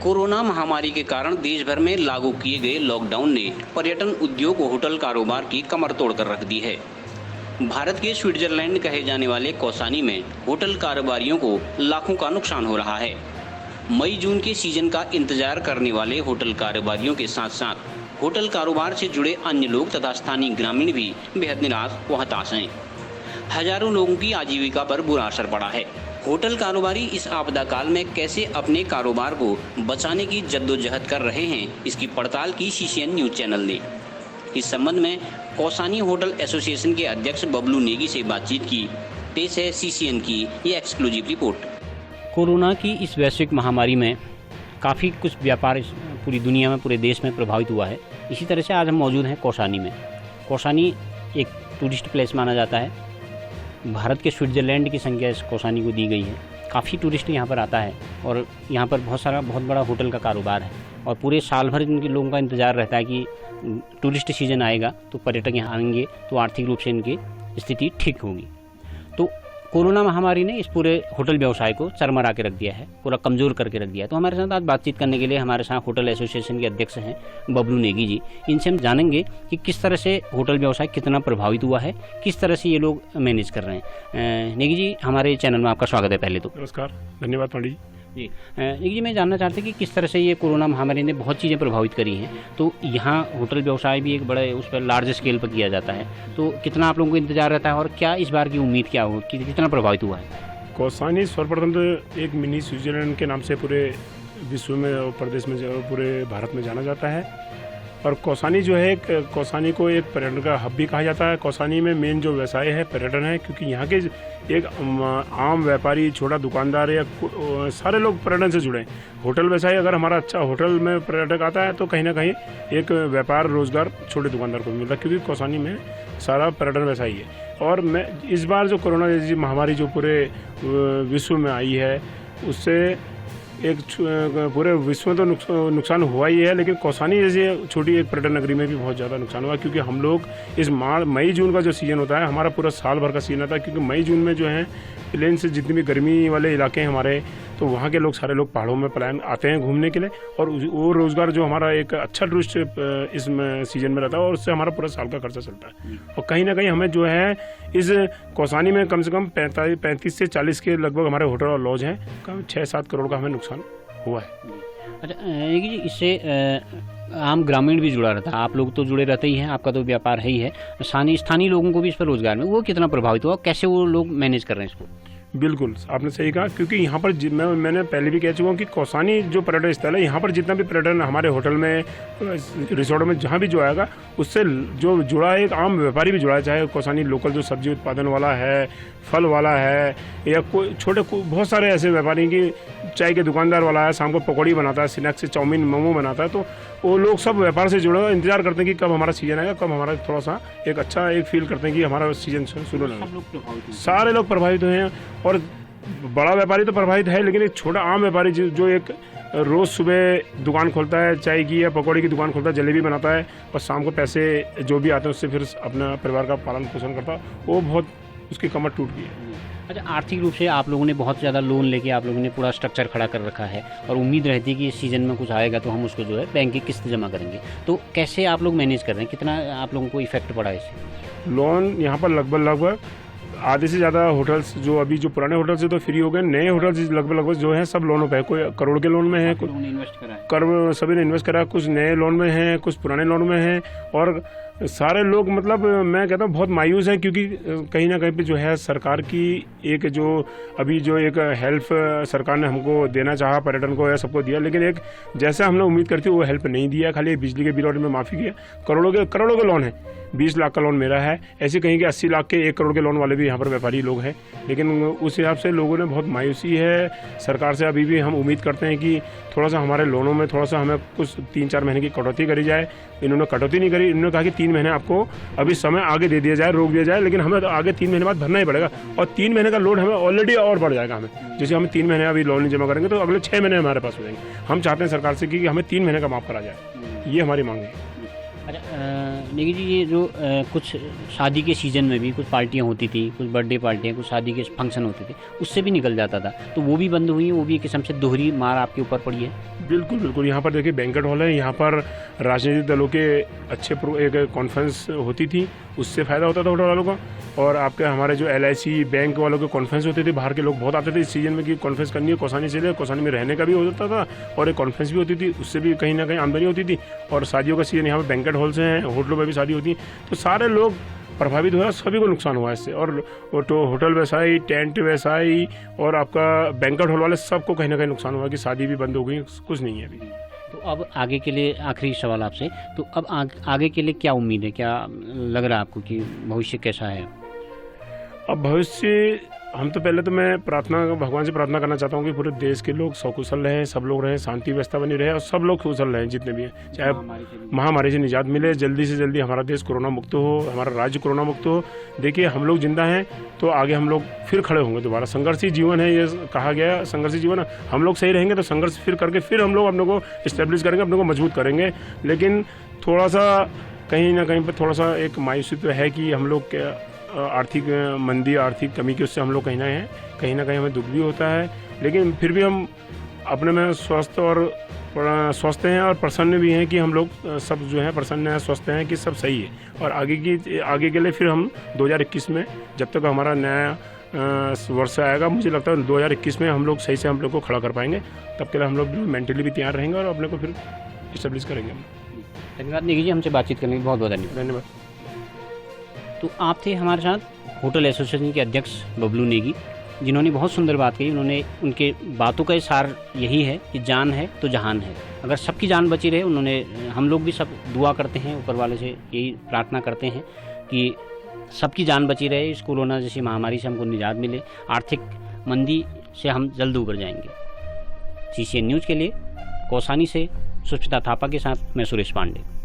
Corona महामारी के कारण देश भर में लागू किए गए लॉकडाउन ने पर्यटन उद्योग और होटल कारोबार की कमर तोड़कर रख दी है। भारत के स्विट्जरलैंड कहे जाने वाले कौसानी में होटल कारोबारियों को लाखों का नुकसान हो रहा है। मई जून के सीजन का इंतजार करने वाले होटल कारोबारियों के साथ साथ होटल कारोबार से जुड़े अन्य लोग तथा स्थानीय ग्रामीण भी बेहद निराश व हताश हैं। हजारों लोगों की आजीविका पर बुरा असर पड़ा है। होटल कारोबारी इस आपदा काल में कैसे अपने कारोबार को बचाने की जद्दोजहद कर रहे हैं, इसकी पड़ताल की सीसीएन न्यूज चैनल ने। इस संबंध में कौसानी होटल एसोसिएशन के अध्यक्ष बबलू नेगी से बातचीत की। पेश है सीसीएन की ये एक्सक्लूसिव रिपोर्ट। कोरोना की इस वैश्विक महामारी में काफ़ी कुछ व्यापार पूरी दुनिया में, पूरे देश में प्रभावित हुआ है। इसी तरह से आज हम मौजूद हैं कौसानी में। कौसानी एक टूरिस्ट प्लेस माना जाता है। भारत के स्विट्जरलैंड की संख्या इस कौसानी को दी गई है। काफ़ी टूरिस्ट यहाँ पर आता है और यहाँ पर बहुत बड़ा होटल का कारोबार है और पूरे साल भर इनके लोगों का इंतज़ार रहता है कि टूरिस्ट सीजन आएगा तो पर्यटक यहाँ आएंगे तो आर्थिक रूप से इनकी स्थिति ठीक होगी। तो कोरोना महामारी ने इस पूरे होटल व्यवसाय को चरमरा के रख दिया है, पूरा कमज़ोर करके रख दिया है। तो हमारे साथ आज बातचीत करने के लिए हमारे साथ होटल एसोसिएशन के अध्यक्ष हैं बबलू नेगी जी। इनसे हम जानेंगे कि किस तरह से होटल व्यवसाय कितना प्रभावित हुआ है, किस तरह से ये लोग मैनेज कर रहे हैं। नेगी जी, हमारे चैनल में आपका स्वागत है। पहले तो नमस्कार, धन्यवाद पंडित जी। नेगी जी, मैं जानना चाहता कि किस तरह से ये कोरोना महामारी ने बहुत चीज़ें प्रभावित करी हैं। तो यहाँ होटल व्यवसाय भी एक बड़े उस पर लार्ज स्केल पर किया जाता है, तो कितना आप लोगों को इंतजार रहता है और क्या इस बार की उम्मीद क्या हो कि कितना प्रभावित हुआ है? कौसानी सर्वप्रथम तो एक मिनी स्विट्जरलैंड के नाम से पूरे विश्व में और प्रदेश में, पूरे भारत में जाना जाता है। और कौसानी जो है, कौसानी को एक पर्यटन का हब भी कहा जाता है। कौसानी में मेन जो व्यवसाय है पर्यटन है, क्योंकि यहाँ के एक आम व्यापारी, छोटा दुकानदार या सारे लोग पर्यटन से जुड़े हैं। होटल व्यवसाय अगर हमारा अच्छा होटल में पर्यटक आता है तो कहीं ना कहीं एक व्यापार रोजगार छोटे दुकानदार को मिलता है, क्योंकि कौसानी में सारा पर्यटन व्यवसाय है। और मैं इस बार जो कोरोना जैसी महामारी जो पूरे विश्व में आई है, उससे एक पूरे विश्व में तो नुकसान हुआ ही है, लेकिन कौसानी जैसे छोटी एक पर्यटन नगरी में भी बहुत ज़्यादा नुकसान हुआ, क्योंकि हम लोग इस मई जून का जो सीज़न होता है, हमारा पूरा साल भर का सीजन होता है। क्योंकि मई जून में जो है प्लेन से जितनी भी गर्मी वाले इलाके हैं हमारे, तो वहाँ के लोग सारे लोग पहाड़ों में पलायन आते हैं घूमने के लिए, और वो रोज़गार जो हमारा एक अच्छा टूरिस्ट इस सीजन में रहता है, और उससे हमारा पूरा साल का खर्चा चलता है। और कहीं ना कहीं हमें जो है इस कौसानी में कम से कम 35 से 40 के लगभग हमारे होटल और लॉज हैं, कम 6-7 करोड़ का हमें नुकसान हुआ है। अच्छा नेगी जी, इससे आम ग्रामीण भी जुड़ा रहता है। आप लोग तो जुड़े रहते ही हैं, आपका तो व्यापार है ही है। स्थानीय लोगों को भी इस पर रोजगार में वो कितना प्रभावित हुआ, कैसे वो लोग मैनेज कर रहे हैं इसको? बिल्कुल आपने सही कहा, क्योंकि यहाँ पर मैंने पहले भी कह चुका हूँ कि कौसानी जो पर्यटन स्थल है, यहाँ पर जितना भी पर्यटन हमारे होटल में, रिसोर्ट में जहाँ भी जो आएगा, उससे जो जुड़ा है एक आम व्यापारी भी जुड़ा है। चाहे कौसानी लोकल जो सब्जी उत्पादन वाला है, फल वाला है, या कोई छोटे बहुत सारे ऐसे व्यापारी की चाय के दुकानदार वाला है, शाम को पकौड़ी बनाता है, स्नैक्स से चाउमीन मोमो बनाता है, तो वो लोग सब व्यापार से जुड़े हुए इंतजार करते हैं कि कब हमारा सीजन आएगा, कब हमारा थोड़ा सा एक अच्छा एक फील करते हैं कि हमारा सीजन शुरू होगा। सारे लोग प्रभावित हुए हैं, और बड़ा व्यापारी तो प्रभावित है, लेकिन एक छोटा आम व्यापारी जो एक रोज़ सुबह दुकान खोलता है, चाय की या पकौड़ी की दुकान खोलता है, जलेबी बनाता है, और शाम को पैसे जो भी आते हैं उससे फिर अपना परिवार का पालन पोषण करता है, वो बहुत उसकी कमर टूट गई है। अच्छा, आर्थिक रूप से आप लोगों ने बहुत ज़्यादा लोन लेके आप लोगों ने पूरा स्ट्रक्चर खड़ा कर रखा है, और उम्मीद रहती है कि इस सीज़न में कुछ आएगा तो हम उसको जो है बैंक की किस्त जमा करेंगे। तो कैसे आप लोग मैनेज कर रहे हैं, कितना आप लोगों को इफेक्ट पड़ा है इससे? लोन यहाँ पर लगभग आधे से ज़्यादा होटल्स जो अभी जो पुराने होटल से तो फ्री हो गए, नए होटल्स लगभग जो हैं सब लोनों पे, कोई करोड़ के लोन में है, कुछ सभी ने इन्वेस्ट करा, कुछ नए लोन में हैं, कुछ पुराने लोन में हैं। और सारे लोग मतलब मैं कहता हूँ बहुत मायूस है, क्योंकि कहीं ना कहीं पे जो है सरकार की एक जो अभी जो एक हेल्प सरकार ने हमको देना चाहा, पर्यटन को या सबको दिया, लेकिन एक जैसा हमने उम्मीद करती वो हेल्प नहीं दिया। खाली बिजली के बिल और में माफ़ी किया। करोड़ों के लोन है, 20 लाख का लोन मेरा है, ऐसे कहीं के 80 लाख के 1 करोड़ के लोन वाले भी यहाँ पर व्यापारी लोग हैं। लेकिन उस हिसाब से लोगों ने बहुत मायूसी है सरकार से। अभी भी हम उम्मीद करते हैं कि थोड़ा सा हमारे लोनों में थोड़ा सा हमें कुछ 3-4 महीने की कटौती करी जाए। इन्होंने कटौती नहीं करी, इन्होंने कहा कि 3 महीने आपको अभी समय आगे दे दिया जाए, रोक दिया जाए, लेकिन हमें तो आगे 3 महीने बाद भरना ही पड़ेगा, और 3 महीने का लोड हमें ऑलरेडी और बढ़ जाएगा। हमें जैसे हम 3 महीने अभी लोन नहीं जमा करेंगे तो अगले 6 महीने हमारे पास हो जाएंगे। हम चाहते हैं सरकार से कि हमें 3 महीने का माफ़ करा जाए, ये हमारी मांग है। अच्छा नेगी जी, ये जो कुछ शादी के सीज़न में भी कुछ पार्टियां होती थी, कुछ बर्थडे पार्टियां, कुछ शादी के फंक्शन होते थे, उससे भी निकल जाता था, तो वो भी बंद हुई, वो भी एक किस्म से दोहरी मार आपके ऊपर पड़ी है। बिल्कुल बिल्कुल। यहाँ पर देखिए बैंकेट हॉल है, यहाँ पर राजनीतिक दलों के अच्छे एक कॉन्फ्रेंस होती थी, उससे फ़ायदा होता था होटल वालों का। और आपके हमारे जो LIC बैंक वालों के कॉन्फ्रेंस होते थे, बाहर के लोग बहुत आते थे इस सीज़न में कि कॉन्फ्रेंस करनी है कौसानी से, कौसानी में रहने का भी हो जाता था और एक कॉन्फ्रेंस भी होती थी, उससे भी कहीं ना कहीं आमदनी होती थी। और शादियों का सीज़न यहाँ पर बैंकेट हॉल से हैं, होटलों में भी शादी होती है, तो सारे लोग प्रभावित हुआ, सभी को नुकसान हुआ इससे। और तो होटल व्यवसायी, टेंट व्यवसायी और आपका बैंकेट हॉल वाले सबको कहीं ना कहीं नुकसान हुआ कि शादी भी बंद हो गई, कुछ नहीं है अभी। तो अब आगे के लिए आखिरी सवाल आपसे, तो अब आगे के लिए क्या उम्मीद है, क्या लग रहा है आपको कि भविष्य कैसा है? अब भविष्य, हम तो पहले तो मैं भगवान से प्रार्थना करना चाहता हूँ कि पूरे देश के लोग सकुशल रहें, सब लोग रहें, शांति व्यवस्था बनी रहे और सब लोग कुशल रहें जितने भी हैं, चाहे महामारी से निजात मिले, जल्दी से जल्दी हमारा देश कोरोना मुक्त हो, हमारा राज्य कोरोना मुक्त हो। देखिए हम लोग जिंदा हैं तो आगे हम लोग फिर खड़े होंगे दोबारा। संघर्षी जीवन है, ये कहा गया संघर्षी जीवन। हम लोग सही रहेंगे तो संघर्ष फिर करके फिर हम लोग अपने को इस्टेब्लिश करेंगे, अपने को मजबूत करेंगे। लेकिन थोड़ा सा कहीं ना कहीं पर थोड़ा सा एक मायूसी तो है कि हम लोग आर्थिक मंदी, आर्थिक कमी की उससे हम लोग कहीं ना कहीं हमें दुख भी होता है। लेकिन फिर भी हम अपने में स्वस्थ हैं और प्रसन्न भी हैं कि हम लोग सब जो हैं प्रसन्न हैं, स्वस्थ हैं कि सब सही है। और आगे के लिए फिर हम 2021 में, जब तक हमारा नया वर्ष आएगा, मुझे लगता है 2021 में हम लोग सही से हम लोग को खड़ा कर पाएंगे। तब के लिए हम लोग मेंटली भी तैयार रहेंगे और अपने को फिर इस्टेब्लिश करेंगे। धन्यवाद नेगी जी, हमसे बातचीत करने के बहुत बहुत धन्यवाद। तो आप थे हमारे साथ होटल एसोसिएशन के अध्यक्ष बबलू नेगी, जिन्होंने बहुत सुंदर बात कही। उनके बातों का सार यही है कि जान है तो जहान है। अगर सबकी जान बची रहे, हम लोग भी सब दुआ करते हैं, ऊपर वाले से यही प्रार्थना करते हैं कि सबकी जान बची रहे, इस कोरोना जैसी महामारी से हमको निजात मिले, आर्थिक मंदी से हम जल्द उबर जाएंगे। CCN न्यूज़ के लिए कौसानी से सुष्मिता थापा के साथ मैं सुरेश पांडे।